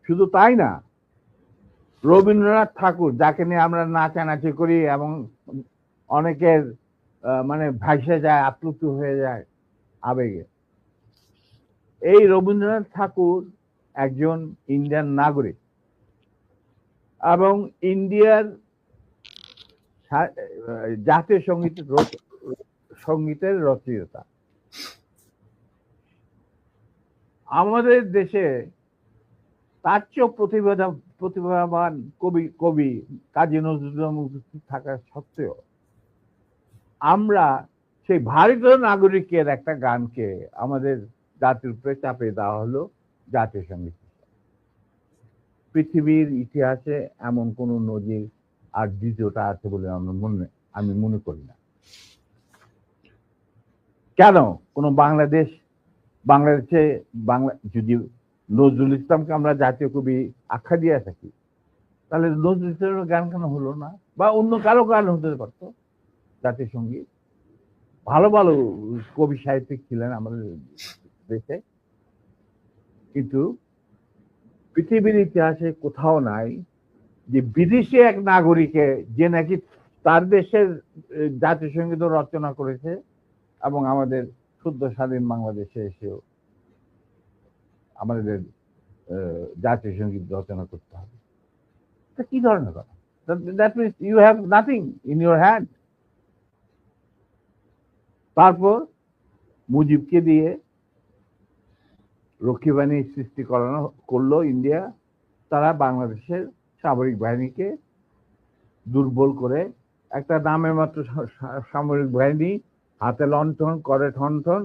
শুধু তাই না, রবীন্দ্রনাথ ঠাকুর যাকে নিয়ে আমরা নাচানাচি করি এবং অনেকের মানে ভাসে যায়, আপ্লুত হয়ে যায় আবেগে, এই রবীন্দ্রনাথ ঠাকুর একজন ইন্ডিয়ান নাগরিক এবং ইন্ডিয়ার জাতীয় সঙ্গীতের রচয়িতা। আমাদের দেশে তার চেয়েও প্রতিভাবান কবি কাজী নজরুল উপস্থিত থাকা সত্ত্বেও আমরা সেই ভারতীয় নাগরিকের একটা গানকে আমাদের জাতির উপরে চাপিয়ে দেওয়া হলো জাতীয় সঙ্গীত। পৃথিবীর ইতিহাসে এমন কোন নজির আর দ্বিতীয়টা আছে বলে আমি মনে করি না। কেন কোন বাংলাদেশে যদি নজরুল ইসলামকে আমরা জাতীয় কবি আখ্যা দিয়ে থাকি, তাহলে নজরুল ইসলামের গান কেন হলো না? বা অন্য কারো গান হতে পারতো জাতীয় সঙ্গীত। ভালো ভালো কবি সাহিত্যিক ছিলেন আমাদের দেশে, কিন্তু পৃথিবীর ইতিহাসে কোথাও নাই যে বিদেশি এক নাগরিকে যে নাকি তার দেশের জাতীয় সঙ্গীত রচনা করেছে এবং আমাদের শুদ্ধ স্বাধীন বাংলাদেশে এসেও আমাদের জাতীয় সঙ্গীত রচনা করতে হবে। কি ধরনের কথা? That means you have nothing in your hand. তারপর মুজিবকে দিয়ে রক্ষী বাহিনী সৃষ্টি করলো ইন্ডিয়া। তারা বাংলাদেশের সামরিক বাহিনীকে দুর্বল করে একটা নামের মাত্র সামরিক বাহিনী, হাতে লণ্ঠন করে ঠনঠন,